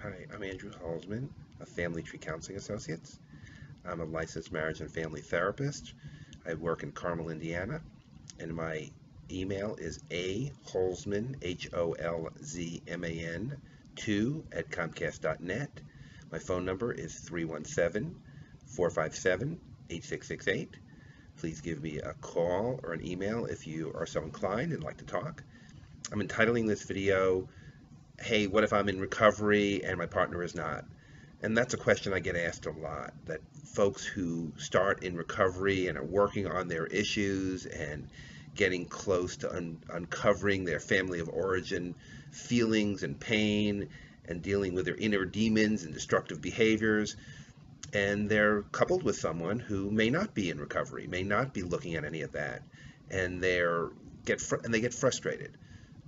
Hi, I'm Andrew Holzman of Family Tree Counseling Associates. I'm a licensed marriage and family therapist. I work in Carmel, Indiana, and my email is aholzman, Holzman, 2 at comcast.net. My phone number is 317-457-8668. Please give me a call or an email if you are so inclined and like to talk. I'm entitling this video, hey, what if I'm in recovery and my partner is not? And that's a question I get asked a lot, that folks who start in recovery and are working on their issues and getting close to uncovering their family of origin feelings and pain and dealing with their inner demons and destructive behaviors. And they're coupled with someone who may not be in recovery, may not be looking at any of that, and they get frustrated.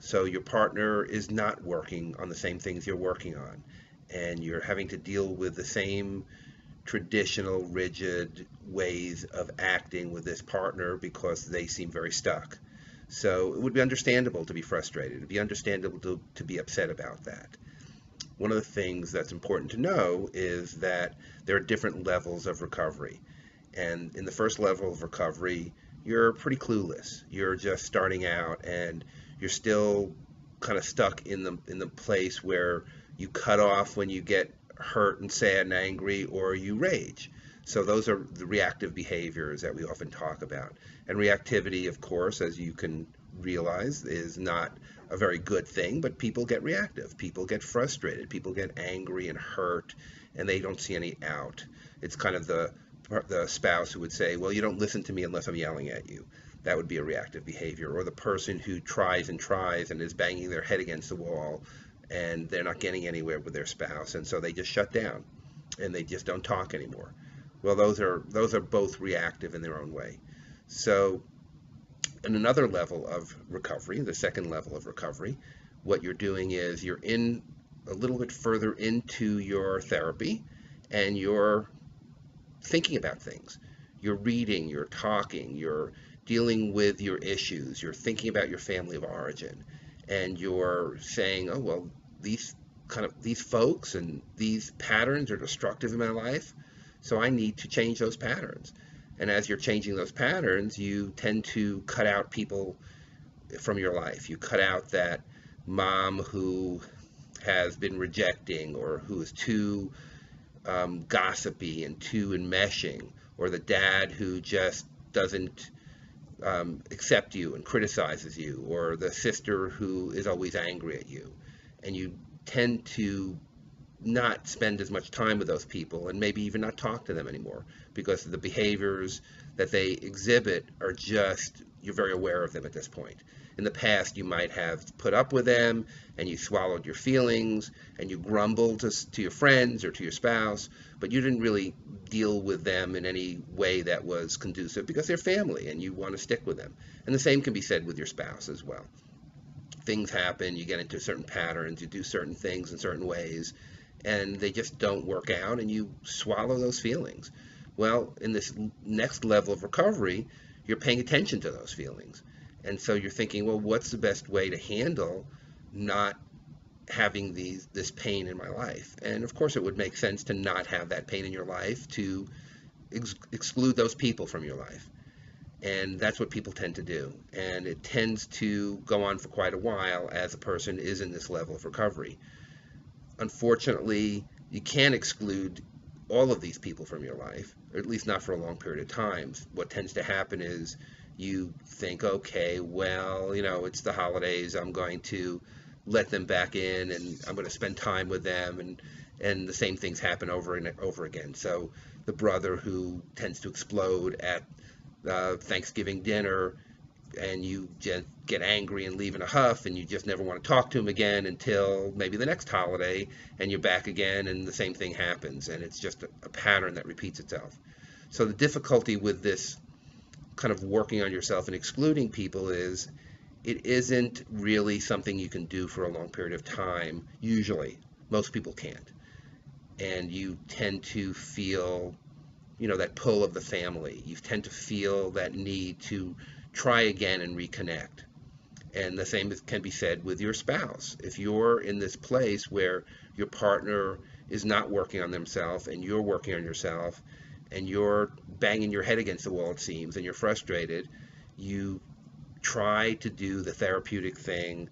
So your partner is not working on the same things you're working on, and you're having to deal with the same traditional, rigid ways of acting with this partner because they seem very stuck. So it would be understandable to be frustrated. It would be understandable to be upset about that. One of the things that's important to know is that there are different levels of recovery. And in the first level of recovery, you're pretty clueless. You're just starting out and you're still kind of stuck in the place where you cut off when you get hurt and sad and angry, or you rage. So those are the reactive behaviors that we often talk about. And reactivity, of course, as you can realize, is not a very good thing, but people get reactive. People get frustrated. People get angry and hurt, and they don't see any out. It's kind of the spouse who would say, well, you don't listen to me unless I'm yelling at you. That would be a reactive behavior. Or the person who tries and is banging their head against the wall and they're not getting anywhere with their spouse, and so they just shut down and they just don't talk anymore. Well, those are both reactive in their own way. So in another level of recovery, the second level of recovery, what you're doing is you're in a little bit further into your therapy and you're thinking about things. You're reading, you're talking, you're dealing with your issues, you're thinking about your family of origin, and you're saying, oh, well, these folks and these patterns are destructive in my life, so I need to change those patterns. And as you're changing those patterns, you tend to cut out people from your life. You cut out that mom who has been rejecting or who is too gossipy and too enmeshing, or the dad who just doesn't accept you and criticizes you, or the sister who is always angry at you. And you tend to not spend as much time with those people and maybe even not talk to them anymore because the behaviors that they exhibit are just, you're very aware of them at this point. In the past, you might have put up with them and you swallowed your feelings and you grumbled to your friends or to your spouse, but you didn't really deal with them in any way that was conducive because they're family and you want to stick with them. And the same can be said with your spouse as well. Things happen, you get into certain patterns, you do certain things in certain ways, and they just don't work out, and you swallow those feelings. Well, in this next level of recovery, you're paying attention to those feelings. And so you're thinking, well, what's the best way to handle not having this pain in my life? And of course, it would make sense to not have that pain in your life, to exclude those people from your life. And that's what people tend to do. And it tends to go on for quite a while as a person is in this level of recovery. Unfortunately, you can't exclude all of these people from your life, or at least not for a long period of time. What tends to happen is you think, okay, well, it's the holidays, I'm going to let them back in and I'm going to spend time with them, and the same things happen over and over again. So the brother who tends to explode at Thanksgiving dinner, and you just get angry and leave in a huff, and you just never want to talk to him again until maybe the next holiday, and you're back again and the same thing happens, and it's just a pattern that repeats itself. So the difficulty with this kind of working on yourself and excluding people is it isn't really something you can do for a long period of time. Usually most people can't, and you tend to feel that pull of the family. You tend to feel that need to try again and reconnect. And the same can be said with your spouse. If you're in this place where your partner is not working on themselves and you're working on yourself and you're banging your head against the wall, it seems, and you're frustrated, you try to do the therapeutic thing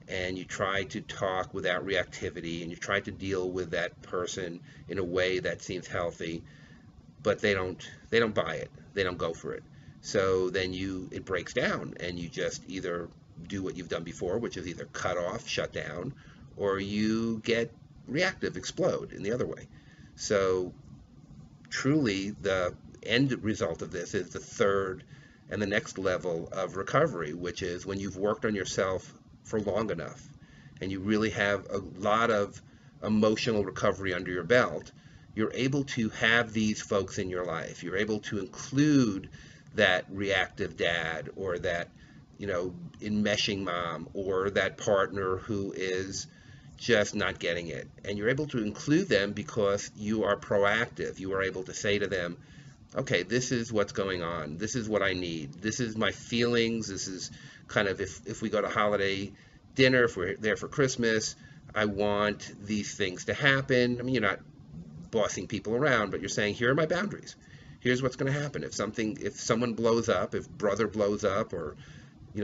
and you try to talk without reactivity and you try to deal with that person in a way that seems healthy, but they don't buy it. They don't go for it. So then it breaks down and you just either do what you've done before, which is either cut off, shut down, or you get reactive, explode in the other way. So truly the end result of this is the third and the next level of recovery, which is when you've worked on yourself for long enough and you really have a lot of emotional recovery under your belt, you're able to have these folks in your life. You're able to include that reactive dad or that, enmeshing mom or that partner who is just not getting it. And you're able to include them because you are proactive. You are able to say to them, okay, this is what's going on. This is what I need. This is my feelings. This is kind of if we go to holiday dinner, if we're there for Christmas, I want these things to happen. I mean, you're not bossing people around, but you're saying, here are my boundaries. Here's what's going to happen. If someone blows up, if brother blows up, or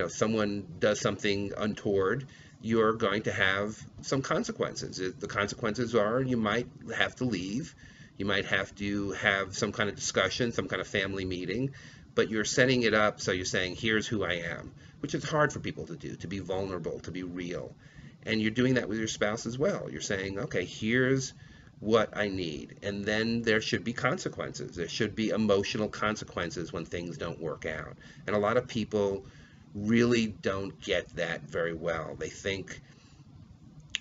someone does something untoward, you're going to have some consequences. The consequences are you might have to leave, you might have to have some kind of discussion, some kind of family meeting, but you're setting it up so you're saying, here's who I am, which is hard for people to do, to be vulnerable, to be real. And you're doing that with your spouse as well. You're saying, okay, here's what I need. And then there should be consequences. There should be emotional consequences when things don't work out. And a lot of people really don't get that very well. They think,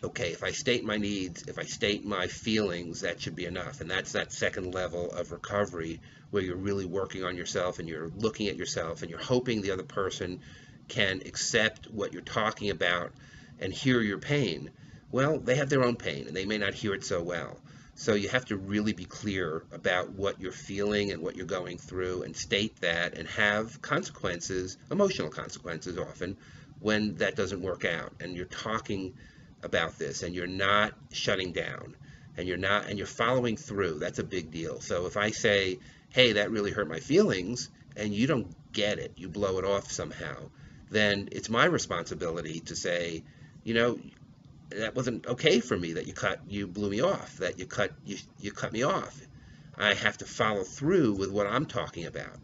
okay, if I state my needs, if I state my feelings, that should be enough. And that's that second level of recovery where you're really working on yourself and you're looking at yourself and you're hoping the other person can accept what you're talking about and hear your pain. Well, they have their own pain and they may not hear it so well. So you have to really be clear about what you're feeling and what you're going through and state that and have consequences, emotional consequences often, when that doesn't work out. And you're talking about this and you're not shutting down and you're following through. That's a big deal. So if I say, hey, that really hurt my feelings, and you don't get it, you blow it off somehow, then it's my responsibility to say, that wasn't okay for me, that you blew me off, that you cut me off. I have to follow through with what I'm talking about.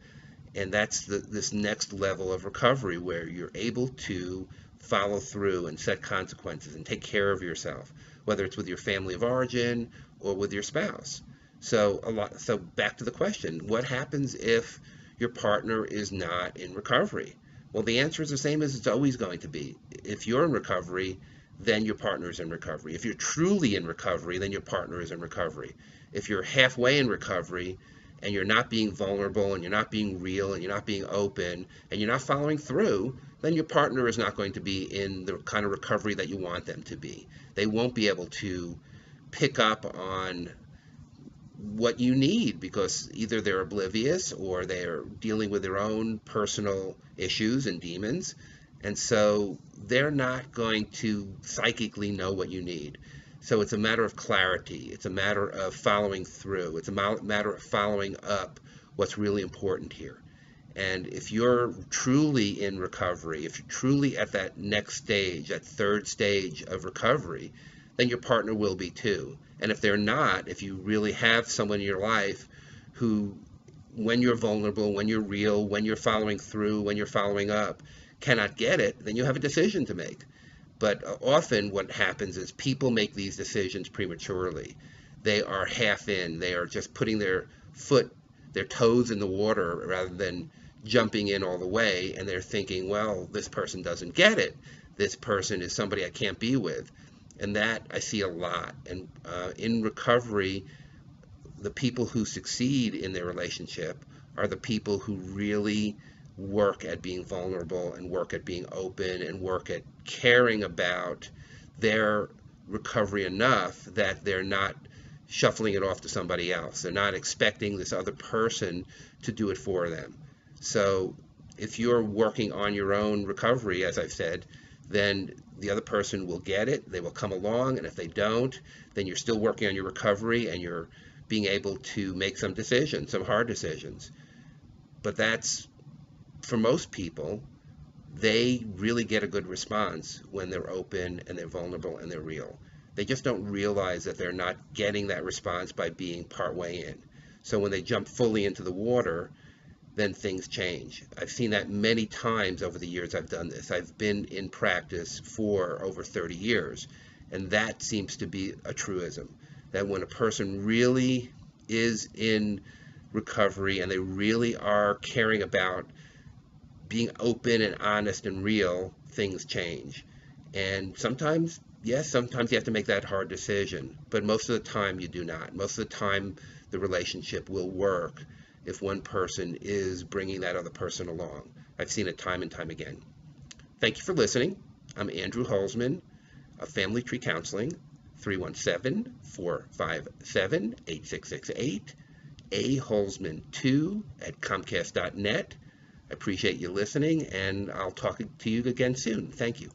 And that's this next level of recovery where you're able to follow through and set consequences and take care of yourself, whether it's with your family of origin or with your spouse. So back to the question, what happens if your partner is not in recovery? Well, the answer is the same as it's always going to be. If you're in recovery, then your partner is in recovery. If you're truly in recovery, then your partner is in recovery. If you're halfway in recovery and you're not being vulnerable and you're not being real and you're not being open and you're not following through, then your partner is not going to be in the kind of recovery that you want them to be. They won't be able to pick up on what you need because either they're oblivious or they're dealing with their own personal issues and demons. And so they're not going to psychically know what you need. So it's a matter of clarity. It's a matter of following through. It's a matter of following up what's really important here. And if you're truly in recovery, if you're truly at that next stage, that third stage of recovery, then your partner will be too. And if they're not, if you really have someone in your life who, when you're vulnerable, when you're real, when you're following through, when you're following up, cannot get it, then you have a decision to make. But often what happens is people make these decisions prematurely. They are half in. They are just putting their toes in the water rather than jumping in all the way. And they're thinking, well, this person doesn't get it. This person is somebody I can't be with. And that I see a lot. And in recovery, the people who succeed in their relationship are the people who really work at being vulnerable and work at being open and work at caring about their recovery enough that they're not shuffling it off to somebody else. They're not expecting this other person to do it for them. So if you're working on your own recovery, as I've said, then the other person will get it. They will come along, and if they don't, then you're still working on your recovery and you're being able to make some decisions, some hard decisions. But that's, for most people, they really get a good response when they're open and they're vulnerable and they're real. They just don't realize that they're not getting that response by being partway in. So when they jump fully into the water, then things change. I've seen that many times over the years I've done this. I've been in practice for over 30 years, and that seems to be a truism, that when a person really is in recovery and they really are caring about being open and honest and real, things change. And sometimes, yes, sometimes you have to make that hard decision, but most of the time you do not. Most of the time the relationship will work if one person is bringing that other person along. I've seen it time and time again. Thank you for listening. I'm Andrew Holzman of Family Tree Counseling, 317-457-8668, aholzman2@comcast.net. I appreciate you listening, and I'll talk to you again soon. Thank you.